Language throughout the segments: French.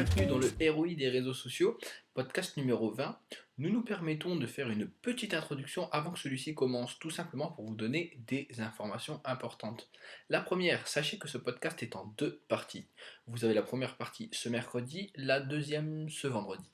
bienvenue dans le ROI des réseaux sociaux, podcast numéro 20. Nous nous permettons de faire une petite introduction avant que celui-ci commence, tout simplement pour vous donner des informations importantes. La première, sachez que ce podcast est en deux parties. Vous avez la première partie ce mercredi, la deuxième ce vendredi.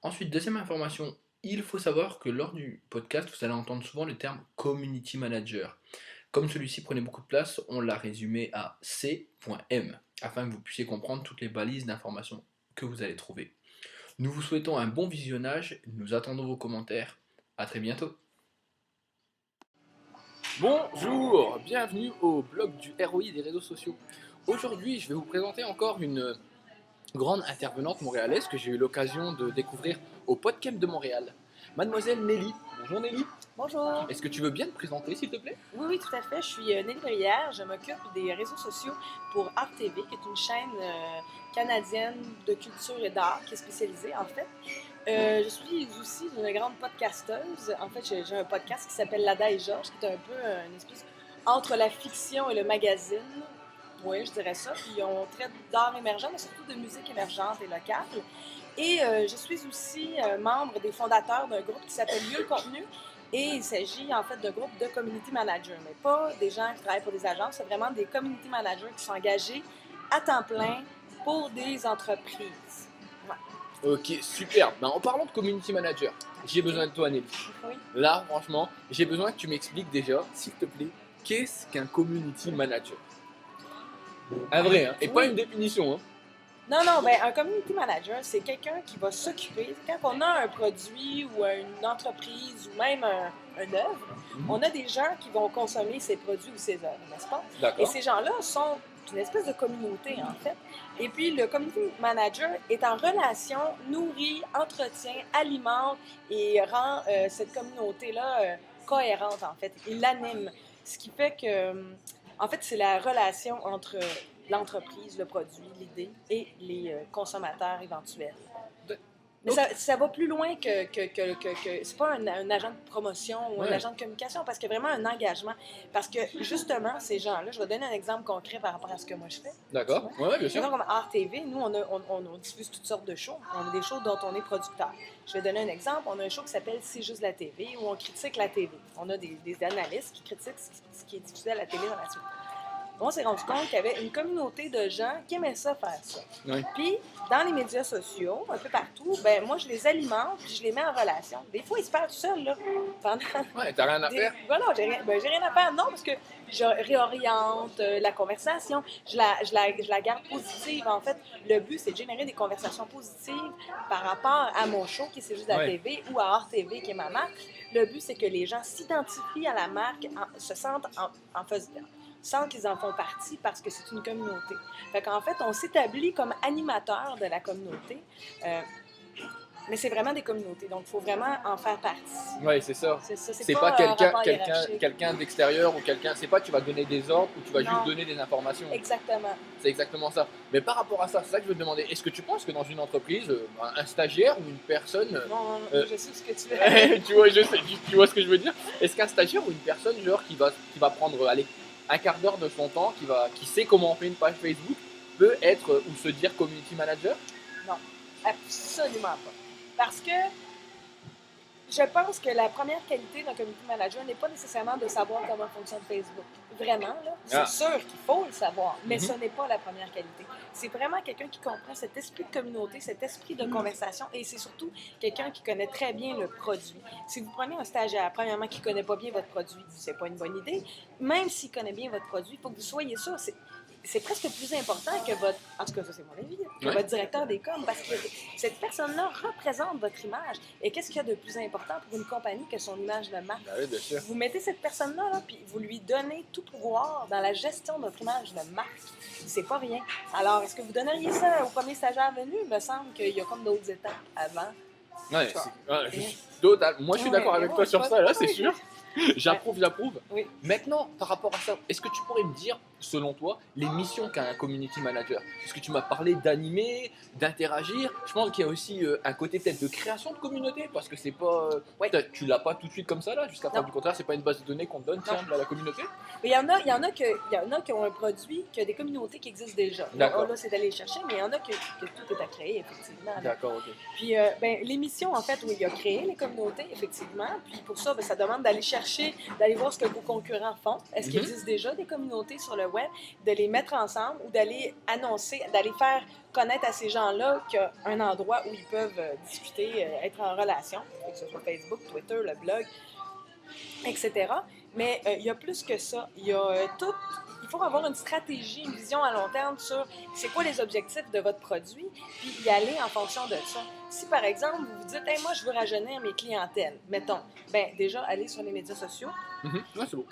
Ensuite, deuxième information, il faut savoir que lors du podcast, vous allez entendre souvent le terme Community Manager. Comme celui-ci prenait beaucoup de place, on l'a résumé à C.M, afin que vous puissiez comprendre toutes les balises d'informations que vous allez trouver. Nous vous souhaitons un bon visionnage, nous attendons vos commentaires, à très bientôt. Bonjour, bienvenue au blog du ROI des réseaux sociaux. Aujourd'hui, je vais vous présenter encore une grande intervenante montréalaise que j'ai eu l'occasion de découvrir au Podcamp de Montréal, Mademoiselle Nelly. Bonjour Nelly. Bonjour. Est-ce que tu veux bien te présenter s'il te plaît? Oui, tout à fait. Je suis Nelly Bruyère. Je m'occupe des réseaux sociaux pour Art TV, qui est une chaîne canadienne de culture et d'art qui est spécialisée en fait. Je suis aussi une grande podcasteuse. En fait, j'ai un podcast qui s'appelle Lada et Georges, qui est un peu une espèce entre la fiction et le magazine. Oui, je dirais ça. Puis on traite d'art émergent, mais surtout de musique émergente et locale. Et je suis aussi membre des fondateurs d'un groupe qui s'appelle Mieux le contenu. Et il s'agit en fait d'un groupe de community managers, mais pas des gens qui travaillent pour des agences, c'est vraiment des community managers qui sont engagés à temps plein pour des entreprises. Ouais. Ok, super. Ben, en parlant de community manager, j'ai besoin de toi Nelly. Oui. Là, franchement, j'ai besoin que tu m'expliques déjà, s'il te plaît, qu'est-ce qu'un community manager? Un vrai, hein, et Oui. pas une définition. Hein. Non, ben un community manager, c'est quelqu'un qui va s'occuper, quand on a un produit ou une entreprise ou même une œuvre, on a des gens qui vont consommer ces produits ou ces œuvres, n'est-ce pas? D'accord. Et ces gens-là sont une espèce de communauté, en fait. Et puis, le community manager est en relation, nourrit, entretient, alimente et rend cette communauté-là cohérente, en fait. Il l'anime. Ce qui fait que, en fait, c'est la relation entre l'entreprise, le produit, l'idée et les consommateurs éventuels. Mais ça va plus loin que c'est pas un agent de promotion ou un agent de communication, parce qu'il y a vraiment un engagement. Parce que justement, ces gens-là, je vais donner un exemple concret par rapport à ce que moi je fais. D'accord, ouais, bien sûr. Comme Art TV, nous, on diffuse toutes sortes de shows. On a des shows dont on est producteur. Je vais donner un exemple. On a un show qui s'appelle C'est juste la TV, où on critique la TV. On a des analystes qui critiquent ce qui est diffusé à la télé dans la suite. On s'est rendu compte qu'il y avait une communauté de gens qui aimaient ça faire ça. Oui. Puis, dans les médias sociaux, un peu partout, ben moi, je les alimente puis je les mets en relation. Des fois, ils se parlent tout seuls, là. Ouais, t'as rien à faire? Voilà, j'ai rien à faire. Non, parce que je réoriente la conversation. Je la garde positive. En fait, le but, c'est de générer des conversations positives par rapport à mon show, qui est C'est juste la TV, ou à Art TV, qui est ma marque. Le but, c'est que les gens s'identifient à la marque, se sentent sentent qu'ils en font partie parce que c'est une communauté. Fait qu'en fait, on s'établit comme animateur de la communauté, mais c'est vraiment des communautés, donc il faut vraiment en faire partie. Oui, c'est ça. C'est pas quelqu'un d'extérieur ou quelqu'un. C'est pas tu vas donner des ordres ou tu vas juste donner des informations. Exactement. C'est exactement ça. Mais par rapport à ça, c'est ça que je veux te demander. Est-ce que tu penses que dans une entreprise, un stagiaire ou une personne. Non, je sais ce que tu veux. tu vois ce que je veux dire? Est-ce qu'un stagiaire ou une personne genre qui va prendre un quart d'heure de son temps, qui sait comment on fait une page Facebook, peut être ou se dire community manager? Non, absolument pas. Parce que je pense que la première qualité d'un community manager n'est pas nécessairement de savoir comment fonctionne Facebook. Vraiment, là, c'est sûr qu'il faut le savoir, mais ce n'est pas la première qualité. C'est vraiment quelqu'un qui comprend cet esprit de communauté, cet esprit de conversation, et c'est surtout quelqu'un qui connaît très bien le produit. Si vous prenez un stagiaire, premièrement, qui ne connaît pas bien votre produit, c'est pas une bonne idée. Même s'il connaît bien votre produit, il faut que vous soyez sûr. C'est presque plus important que votre... En tout cas, ça, c'est mon avis. Que votre directeur des coms, parce que cette personne-là représente votre image. Et qu'est-ce qu'il y a de plus important pour une compagnie que son image de marque? Oui, bien sûr. Vous mettez cette personne-là, là, puis vous lui donnez tout pouvoir dans la gestion de votre image de marque. C'est pas rien. Alors, est-ce que vous donneriez ça au premier stagiaire venu? Il me semble qu'il y a comme d'autres étapes avant. Ouais, moi, je suis d'accord avec toi sur ça, là, c'est sûr. J'approuve. Oui. Maintenant, par rapport à ça, est-ce que tu pourrais me dire selon toi, les missions qu'a un community manager? Parce que tu m'as parlé d'animer, d'interagir. Je pense qu'il y a aussi un côté peut-être de création de communauté, parce que c'est pas, Ouais. tu l'as pas tout de suite comme ça là, jusqu'à preuve Non. du contraire, c'est pas une base de données qu'on donne, Non. tiens, à la communauté. Mais il y en a qui ont un produit, qui a des communautés qui existent déjà. D'accord. Là, c'est d'aller les chercher, mais il y en a que tout est à créer, effectivement. Là. D'accord, ok. Puis, l'émission, en fait, où il a créé les communautés, effectivement. Puis pour ça, ça demande d'aller chercher, d'aller voir ce que vos concurrents font. Est-ce qu'il existe déjà des communautés sur le web, de les mettre ensemble ou d'aller annoncer, d'aller faire connaître à ces gens-là qu'il y a un endroit où ils peuvent discuter, être en relation, que ce soit Facebook, Twitter, le blog, etc. Mais il y a plus que ça. Il y a tout. Il faut avoir une stratégie, une vision à long terme sur c'est quoi les objectifs de votre produit, puis y aller en fonction de ça. Si par exemple vous vous dites, hey, moi je veux rajeunir mes clientèles, mettons, ben déjà allez sur les médias sociaux. Ouais, c'est beau.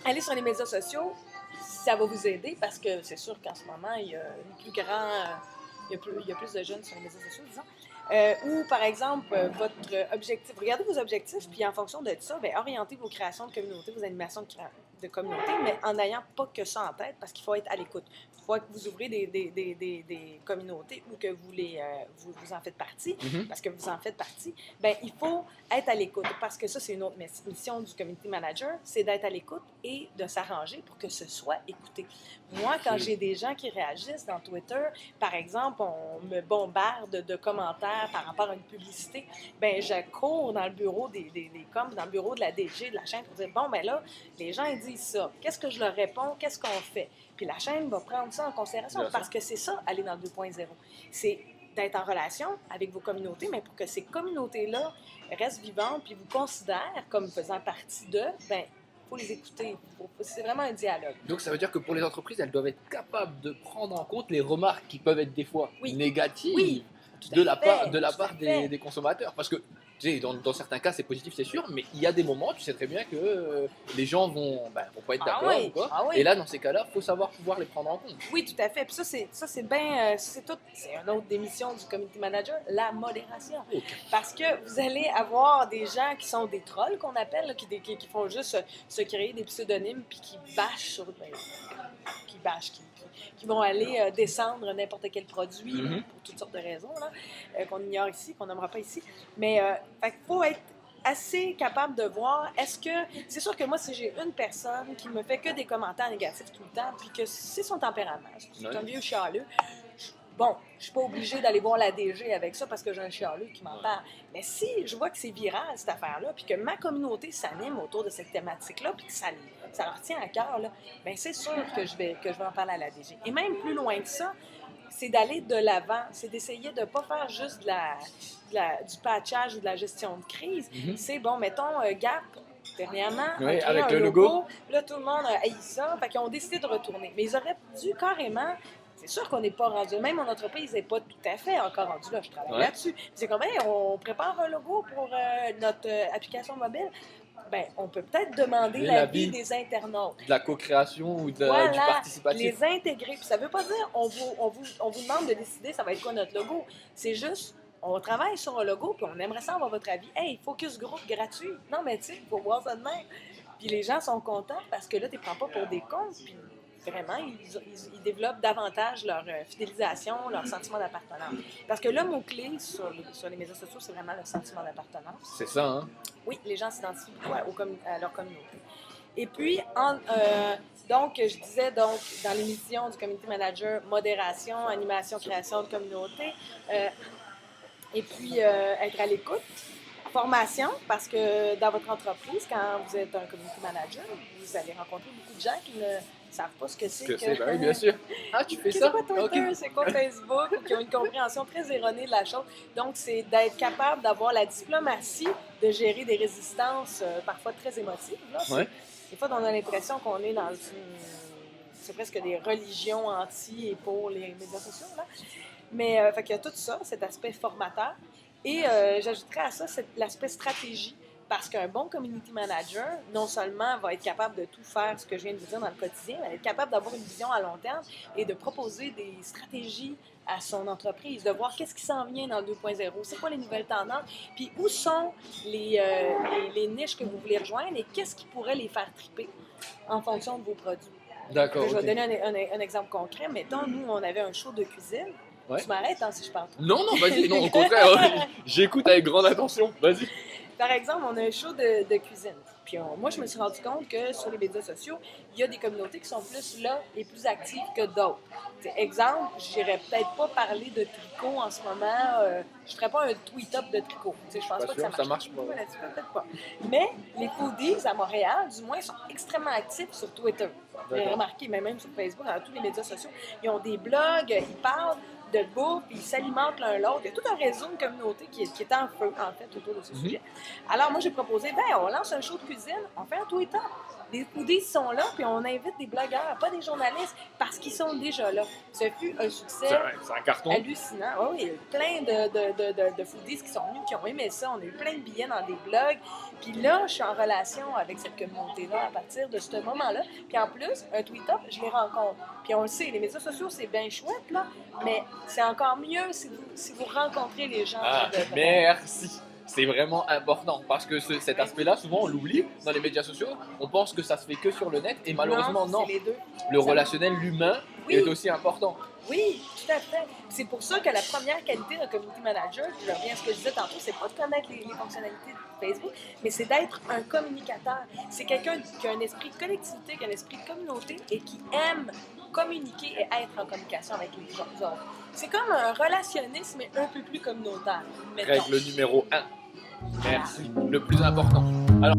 Allez sur les médias sociaux, ça va vous aider parce que c'est sûr qu'en ce moment il y a une plus grand, il y a plus de jeunes sur les médias sociaux, disons. Ou, par exemple, votre objectif. Regardez vos objectifs, puis en fonction de ça, bien, orientez vos créations de communauté, vos animations de communauté, mais en n'ayant pas que ça en tête, parce qu'il faut être à l'écoute. Une fois que vous ouvrez des communautés ou que vous en faites partie, parce que vous en faites partie, bien, il faut être à l'écoute, parce que ça, c'est une autre mission du community manager, c'est d'être à l'écoute et de s'arranger pour que ce soit écouté. Moi, quand j'ai des gens qui réagissent dans Twitter, par exemple, on me bombarde de commentaires par rapport à une publicité, ben je cours dans le bureau des coms, dans le bureau de la DG de la chaîne pour dire, bon, ben là, les gens ils disent ça. Qu'est-ce que je leur réponds? Qu'est-ce qu'on fait? Puis la chaîne va prendre ça en considération parce que c'est ça, aller dans le 2.0. C'est d'être en relation avec vos communautés, mais pour que ces communautés-là restent vivantes puis vous considèrent comme faisant partie d'eux, ben il faut les écouter. C'est vraiment un dialogue. Donc ça veut dire que pour les entreprises, elles doivent être capables de prendre en compte les remarques qui peuvent être des fois négatives de la part des consommateurs. Parce que tu sais, dans certains cas, c'est positif, c'est sûr, mais il y a des moments, tu sais très bien que les gens vont pas être d'accord ou quoi. Et là, dans ces cas-là, il faut savoir pouvoir les prendre en compte. Oui, tout à fait. Puis ça, c'est bien, c'est une autre des missions du community manager, la modération. Okay. Parce que vous allez avoir des gens qui sont des trolls, qu'on appelle, là, qui font juste se créer des pseudonymes puis qui bâchent sur... qui vont aller descendre n'importe quel produit pour toutes sortes de raisons là, qu'on ignore ici, qu'on n'aimera pas ici. Mais il faut être assez capable de voir, est-ce que... C'est sûr que moi, si j'ai une personne qui me fait que des commentaires négatifs tout le temps, puis que c'est son tempérament, c'est un vieux chialeux, bon, je suis pas obligée d'aller voir la DG avec ça parce que j'ai un chialeux qui m'en parle. Mais si je vois que c'est viral, cette affaire-là, puis que ma communauté s'anime autour de cette thématique-là, puis que ça leur tient à cœur, bien c'est sûr que je vais en parler à la DG. Et même plus loin que ça, c'est d'aller de l'avant, c'est d'essayer de ne pas faire juste du patchage ou de la gestion de crise. C'est, bon, mettons, Gap, dernièrement, avec le le logo. Là, tout le monde a haï ça, fait qu'ils ont décidé de retourner. Mais ils auraient dû carrément... C'est sûr qu'on n'est pas rendu, même mon entreprise n'est pas tout à fait encore rendue là, je travaille là-dessus. C'est comme, hey, on prépare un logo pour notre application mobile. Ben, on peut peut-être demander l'avis des internautes. De la co-création ou du participatif. Les intégrer. Puis ça ne veut pas dire on vous demande de décider ça va être quoi notre logo. C'est juste, on travaille sur un logo puis on aimerait ça avoir votre avis. Hey, focus group gratuit. Non, mais tu sais, il faut voir ça de même. Puis les gens sont contents parce que là, tu ne les prends pas pour des cons. Puis vraiment, ils développent davantage leur fidélisation, leur sentiment d'appartenance. Parce que le mot-clé sur les médias sociaux, c'est vraiment le sentiment d'appartenance. C'est ça, hein? Oui, les gens s'identifient à leur communauté. Et puis, donc, je disais, dans l'émission du Community Manager, modération, animation, création de communauté, et puis être à l'écoute. Formation, parce que dans votre entreprise, quand vous êtes un community manager, vous allez rencontrer beaucoup de gens qui ne savent pas ce que c'est. Ben oui, bien sûr. Ah, tu fais ça? C'est quoi Twitter, c'est quoi Facebook, ou qui ont une compréhension très erronée de la chose. Donc, c'est d'être capable d'avoir la diplomatie, de gérer des résistances parfois très émotives. Là. Des fois, on a l'impression qu'on est dans c'est presque des religions anti et pour les médias sociaux. Là. Mais fait qu'il y a tout ça, cet aspect formateur. Et j'ajouterais à ça l'aspect stratégie, parce qu'un bon community manager, non seulement va être capable de tout faire ce que je viens de vous dire dans le quotidien, mais être capable d'avoir une vision à long terme et de proposer des stratégies à son entreprise, de voir qu'est-ce qui s'en vient dans le 2.0, c'est quoi les nouvelles tendances, puis où sont les niches que vous voulez rejoindre et qu'est-ce qui pourrait les faire triper en fonction de vos produits. D'accord. Je vais Ok. donner un exemple concret. Mettons, nous, on avait un show de cuisine. Ouais. Tu m'arrêtes si je parle. Non, non, vas-y, non, au contraire, j'écoute avec grande attention. Vas-y. Par exemple, on a un show de cuisine. Puis moi, je me suis rendu compte que sur les médias sociaux, il y a des communautés qui sont plus là et plus actives que d'autres. Exemple, je n'irais peut-être pas parler de tricot en ce moment. Je ne ferais pas un tweet-up de tricot. Je pense pas que Ça marche pas. Ouais, peut-être pas. Mais les foodies à Montréal, du moins, sont extrêmement actifs sur Twitter. J'ai remarqué, mais même sur Facebook, dans tous les médias sociaux, ils ont des blogs, ils parlent de bouffe, ils s'alimentent l'un l'autre. Il y a tout un réseau, une communauté qui est en feu, en fait, autour de ce sujet. Alors, moi, j'ai proposé, on lance un show de cuisine, on fait un Twitter. Les foodies sont là, puis on invite des blogueurs, pas des journalistes, parce qu'ils sont déjà là. Ce fut un succès C'est un carton. hallucinant. Oui, il y a eu plein de foodies qui sont venus, qui ont aimé ça. On a eu plein de billets dans des blogs. Puis là, je suis en relation avec cette communauté-là à partir de ce moment-là. Puis en plus, un tweet-up, je les rencontre. Puis on le sait, les médias sociaux, c'est bien chouette, là, mais c'est encore mieux si vous rencontrez les gens. Merci. C'est vraiment important parce que cet aspect-là, souvent on l'oublie dans les médias sociaux. On pense que ça se fait que sur le net et malheureusement non. C'est les deux. Le relationnel, l'humain est aussi important. Oui, tout à fait. C'est pour ça que la première qualité d'un community manager, je reviens à ce que je disais tantôt, c'est pas de connaître les fonctionnalités de Facebook, mais c'est d'être un communicateur. C'est quelqu'un qui a un esprit de collectivité, qui a un esprit de communauté et qui aime communiquer et être en communication avec les autres. C'est comme un relationnisme, mais un peu plus communautaire. Mettons. Règle numéro 1. Merci. Le plus important. Alors.